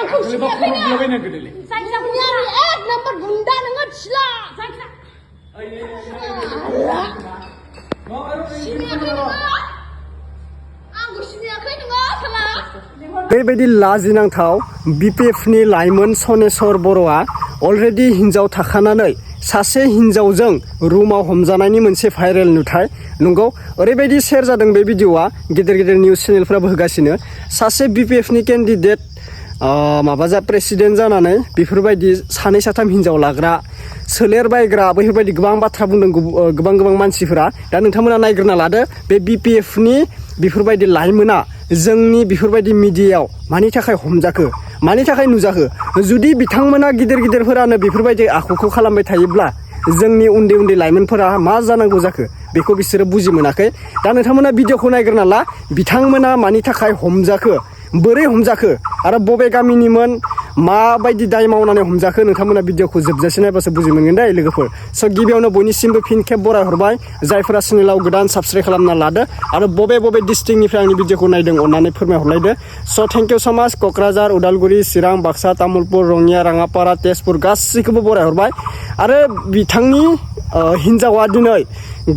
आंखौ सिनायाखैनो जायखिजाया एक नम्बर गुन्दा नोङो थिला बेबायदि लाजिनांथाव बिपिएफनि लाइमोन सनेस्वर बर'आ अलरेडि हिन्जाव थाखानानै सासे हिन्जावजों रुमाव हमजानायनि मोनसे भाइरेल नुथाय नंगौ ओरैबायदि शेयार जादों बे भिडिअआ गेदेर गेदेर निउस चेनेलफोराबो होगासिनो सासे बिपिएफनि केन्डिडेट प्रेसिडेन्ट जानानै बेफोरबायदि सानै साथाम हिन्जाव लाग्रा सोलेर बायग्रा बेफोरबायदि गोबां बाथ्रा बुंदों गोबां मानसिफोरा दा नोंथांमोना नायग्रोना लादो बे बिपिएफनि बेफोरबायदि लाइमोना जोंनि बेफोरबायदि मिडियायाव मानि थाखाय हमजाखो मानि थाखाय नुजाखो जुदि बिथांमोना गिदिरफोरानो बेफोरबायदि आखुखौ खालामबाय थायोब्ला जोंनि उन्दै लाइमोनफोरा मा जानांगौ जाखो बेखौ बिसोरो बुजि मोनाखै दा नोंथांमोना भिडिअखौ नायग्रोना ला बिथांमोना मानि थाखाय हमजाखो बोरै हमजाखो आरो बबे गामिनिमोन माबायदि दाय मावनानै हमजाखो नोंथांमोना भिडिअखौ जोबजासे नायबासो बुजि मोनगोन दे लोगोफोर स' गिबियावनो बयनिसिमबो फिन खेब बराय हरबाय जायफोरा चेनेलाव गोदान साबस्क्राइब खालामना लादो आरो बबे डिस्ट्रिक्टनिफ्राय आंनि भिडिअखौ नायदों अन्नानै फोरमायहरलायदो स' थेंक इउ स' माच क'क्राझार उदालगुरि चिरां बाक्सा तामुलपुर रङिया राङापारा तेजपुर गासैखौबो बराय हरबाय आरो बिथांनि हिन्जावा दिनै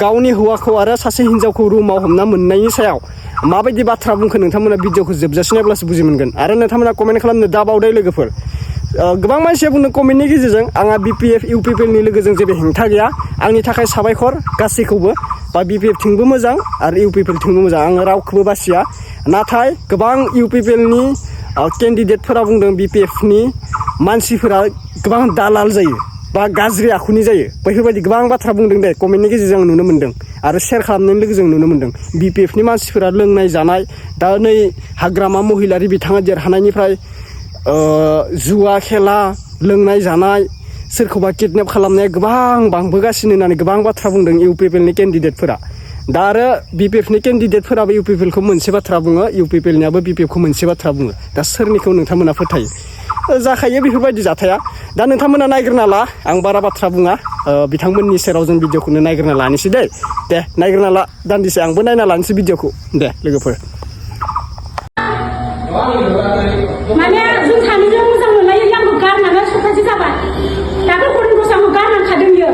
गावनि हौवाखौ आरो सासे हिन्जावखौ रुमाव हमना मोननायनि सायाव माबायदि बाथ्रा बुंखो नोंथांमोना भिडिअखौ जोबजासे नायब्लासो बुजि मोनगोन आरो नोंथांमोना कमेन्ट खालामनो दाबावदे लोगोफोर गोबां मानसिया बुंदों कमेन्टनि गेजेरजों आंहा बिपिएफ इउपिपिएलनि लोगोजों जेबो हेंथा गैया आंनि थाखाय साबायखर गासैखौबो बा बिपिएफ थिंबो मोजां आरो इउपिपिएल थिंबो मोजां आङो रावखौबो बासिया नाथाय गोबां इउपिपिएलनि केन्डिडेटफोरा बुंदों बिपिएफनि मानसिफोरा गोबां दालाल जायो बा गाज्रि आखुनि जायो बेफोरबायदि गोबां बाथ्रा बुंदों दे कमेन्टनि गेजेरजों आं नुनो मोन्दों आरो शेयार खालामनायनि लोगोजों नुनो मोन्दों बिपिएफनि मानसिफोरा लोंनाय जानाय दा नै हाग्रामा महिलारि बिथाङा देरहानायनिफ्राय जुवा खेला लोंनाय जानाय सोरखौबा किडनेप खालामनाया गोबां बांबोगासिनो होननानै गोबां बाथ्रा बुंदों इउपिपिएलनि केन्डिडेटफोरा दा आरो बिपिएफनि केन्डिडेटफोराबो इउपिपिएलखौ मोनसे बाथ्रा बुङो इउपिपिएलनियाबो बिपिएफखौ मोनसे बाथ्रा बुङो दा सोरनिखौ नोंथांमोना फोथायो जाखायो बेफोरबायदि जाथाया दा नोंथांमोना नायग्रोना ला आं बारा बाथ्रा बुङा बिथांमोननि सेराव जों भिडिअखौनो नायग्रोना लानोसै दे नायग्रोना ला दान्दिसे आंबो नायना लानोसै भिडिअखौ दे लोगोफोर माने जों सानैजों मोजां मोनलायो आंखौ गारनानै सप्तासे जाबाय दाथ' गरम गसाखौ गारनांखादों बियो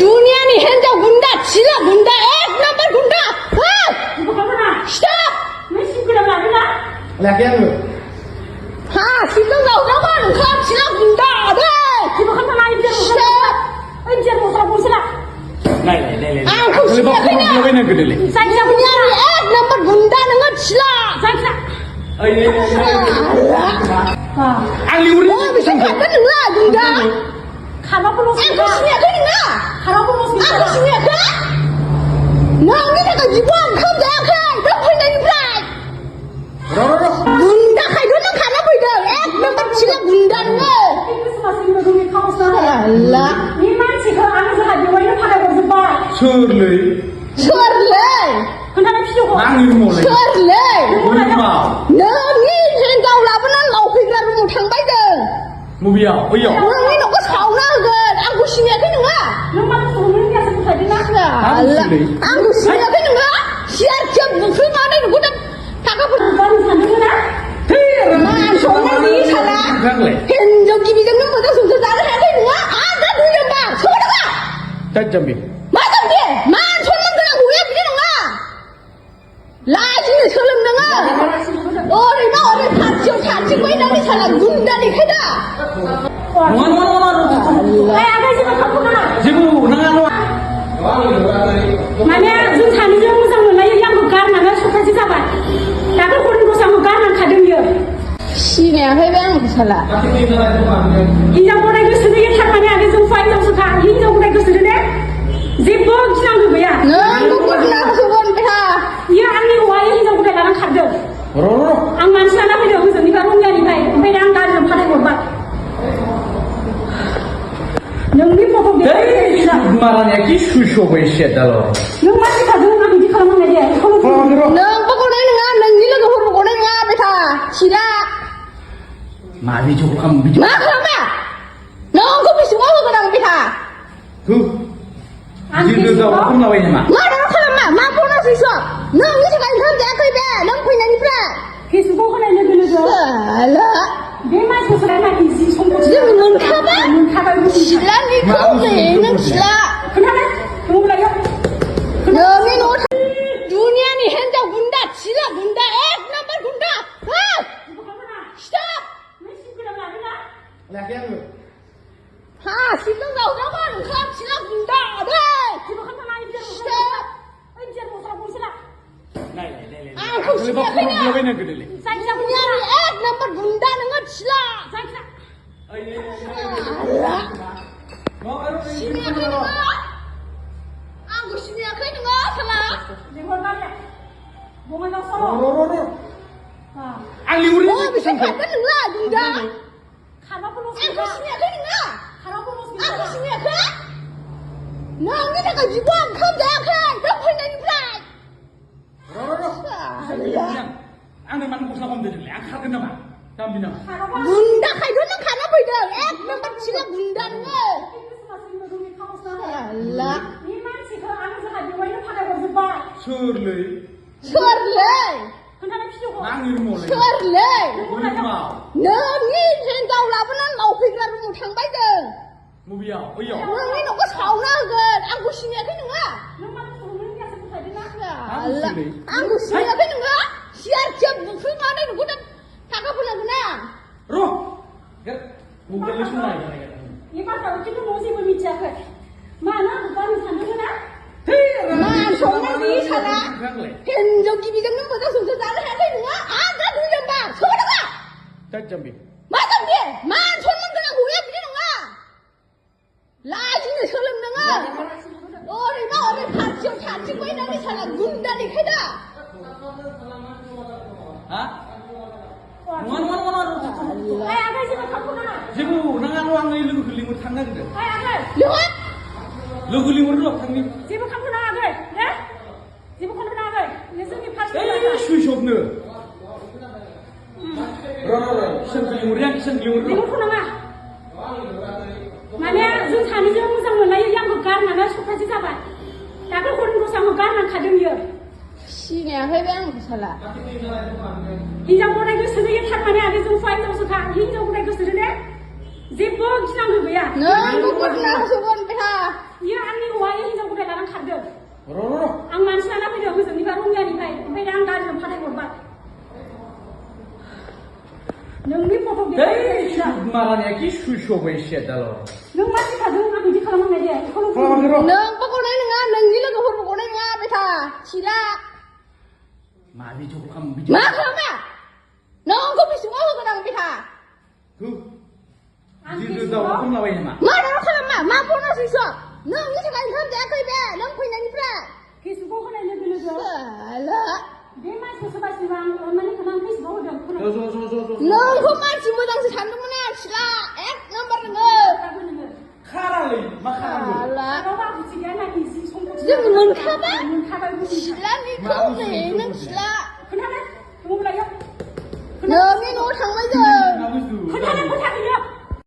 दुनियानि हिन्जाव गुन्दा थिला गुन्दा एक नाम्बार गुन्दा स्टप नों सिंगोला लादोंना लायाखै आङो हा सिंगोल गावदामोन ओंखाम थिला गुन्दा दे जेबो खालामना नाय ओइ जेर मस्ला बसला आंखौ सिनायाखैनो जायखिजाया दुनियानि एक नाम्बार गुन्दा नोङो थिला जायखिजाया आंनि उरै बेसांखागोन नोंला गुन्दा खानाबो आंखौ सिनायाखै नोङा खानाबो आंखौ सिनायाखै नोंनि थाखाय जिबो ओंखाम जायाखै नों फैनायनिफ्राय गुन्दाखायथ' नों खाना फैदों एक नाम्बार थिला गुन्दा नोङो आल्ला बे मानसिखौ आं जोंहा बेवहायनो फाथायहरजोब्बाय सोरलै खोन्थानो भिडिअखौ आंनि रुमावलाय सोरलै नोंनि हिन्जाव लाबोनानै लावफैग्रा रुमाव थांबाय जों बबेयाव बैयाव नोंनि न'खौ सावना होगोन आंखौ सिनायाखै नोङा नों मानसिखौ नोंनियासो फोथायदोंना आंखौ सिनायाखै नोङा सियारथिया बुख्रुबनानै नोंखौ दा थाखाफोर गारनो सानदोंमोन ना मान सनमान गैयि साला हिन्जाव गिबिजोंनो मोजां संसार जानो हायाखै नङा आरो दा दुइ नाम्बार सोरबा नङा जाम्बि मा जाम्बि मान सनमान गोनां हौवाया बिदि नङा लाजिनो सोलों नोङो ओरैबा ओरै खाथियाव थाथिंबायनानै साला गुन्दा देखायदा माने जों सानैजों मोजां मोनलायो आंखौ गारनानै सप्तासे जाबाय दाथ' गरम गसाखौ गारनांखादों बियो सिनायाखै बे आंखौ साला हिन्जाव गदाय गोसोनो थारमाने आरो जों हिन्जावसोखा हिन्जाव गदाय गोसोनो दे जेबो गिनांगौ गैया नोंबो गिनांगौमोन बेहा बियो आंनि हौवाया हिन्जाव गदाय लानानै खारदों आं मानसि लाना फैदों हजोंनिफ्राय रंगियानिफ्राय ओमफ्राय आं गारिजों फाथायहरबाय नोंनि फट' मारानिया कि सुइस अफ सेदाल नों मा सिखादों आं बिदि खालामनाय दे नोंबो गनाय नङा नोंनि लोगोफोरबो गनाय नङा बेथा सिरा मा बिदिखौ खालाम मा खालामा नोंखौ बेसेबां होगोन आं बेथा खोनाबाय नामा मा दाना खालामा मा फना सुइस अफ नोंनि थाखाय ओंखाम जायाखै बे नों फैनायनिफ्राय फेसबुकाव होनाय लोगो लोगो बे मानसिखौ नाखि जि सम्पति जों मोनखाबाय मोनखाबाय सिलानिखौ नों सिला खोनाबाय दंलायो नोंनि न'आव दुनियानि हिनजाव गुन्दा सिला गुन्दा एक नाम्बार गुन्दा स्टप लायाखै आङो हा सिगां जावजाबाय ओंखाम सिला गुन्दा दै स्टप आंखौ सिनायाखैनो दुनियानि एक नाम्बार गुन्दा नोङो सिला सिनायाखै नोङो आंखौ सिनायाखै नोङो साला आं लिंहरनो बेसेबां खारगोन नोंलाय गुन्दा खारबाबो आंखौ सिनायाखै नोङो आंखौ सिनायाखै नोंनि थाखाय जिबो ओंखाम जायाखै नों फैनायनिफ्राय आंनो मानो गस्ला खम दोनदोंलै आं खारगोन नामा जाम्बि नामा गुन्दाखायथ' नों खाना फैदों एक नाम्बार सिला गुन्दा नोङो साला बे मानसिखौ आं जोंहा बेवहायनो फाथायहरजोब्बाय सोरलै सोरलै खोन्थानो फिसौखौ आंनि रुमावलै सोरलै रुमाव नोंनि हिनजाव लाबोनानै मावफैग्रा रुमाव थांबाय जों बबेयाव बैयाव नोंनि न'खौ सावना होगोन आंखौ सिनायाखै नोङो नों मानो फुदुंनो होननासो फोथायदोंना साला आंखौ सिनायाखै नोङो सियारथिया बुख्रुबनानै नोंखौ दा थाखा फोनांगोन आं र' मबाइलनि समाय बे बाथ्राखौ खिन्थु न'आव जेबो मिथियाखै मानो आंखौ गारनो सानदोंमोन ना मान सनमान गैयि साला हिनजाव गिबिजों नों मोजां संसार जानो हायाखै नोङो आं दा 2 नाम्बार सोरबा जाम्बि मा जाम्बि मान सनमान गोनां हौवाया बिदि नङा लाजिनो सोलों नोङो ओरैबा ओरै फारसेयाव थाथिंबायनानै साला गुन्दा देखायदा हा नङा आइ आगै जेबो खालामनो नाङा जेबो नाङाल' आङो लोगोखौ लिंहर थांनो नागिरदों आइ आगै लिंहर लोगो लिंहर र' थांनि जेबो खालामनो नाङा आगै दे जेबो खालामनो नाङा आगै नों जोंनि फारसे सुइस अफनो र' किसनखौ लिंहरदों आं किसनखौ लिंहर जेबो खालामा माने जों सानैजों मोजां मोनलायो आंखौ गारनानै सप्तासे जाबाय दाख्लै हरनि दसे आंखौ गारनांखादों बियो सिनायाखै बे आंखौ साला हिनजाव गदाय गोसोजों थारमाने आगै जों हिनजावसोखा हिनजाव गदाय गोसोजों दे जेबो गिनांगौ गैया नोंबो बदनामसोमोन बेहा बियो आंनि हौवाया हिनजाव गदाय लानानै खारदों र' आं मानसि लाना फैदों गोजौनिफ्राय रंगियानिफ्राय ओमफ्राय आं गारिजों फाथायहरबाय नोंनि फट' मारानिया कि सुइस अफ एसे दाल' नों मा सिखादों आं बिदि खालामनाय दे नोंबो गनाय नङा नोंनि लोगोफोरबो गनाय नङा बेथा सिला मा बिदिखौ खालाम मा खालामा नोंखौ बेसेबां होगोन आं बेथा गिदिर दाउखौ खमलाबाय नामा मा दावराव खालामा मा बनसैसो नोंनि थाखाय ओंखाम जायाखै बे नों फैनायनिफ्राय फेसबुकाव होनाय लोगो लोगो साला बे मानसिखौ सोरबा सोरबा आं अननानै आं फेसबुकाव होदों नोंखौ मानसि मोजांसो सानदोंमोन आं सिला एक नाम्बार नोङो खारालै मा खारालै साला रावबो आखुथि गैया नाखि जि सम्पति जों मोनखाबाय मोनखाबाय सिलानिखौ नों सिला खोनादों दंलायो नोंनि न'आव थांबाय जों खोनादों खोथा गैया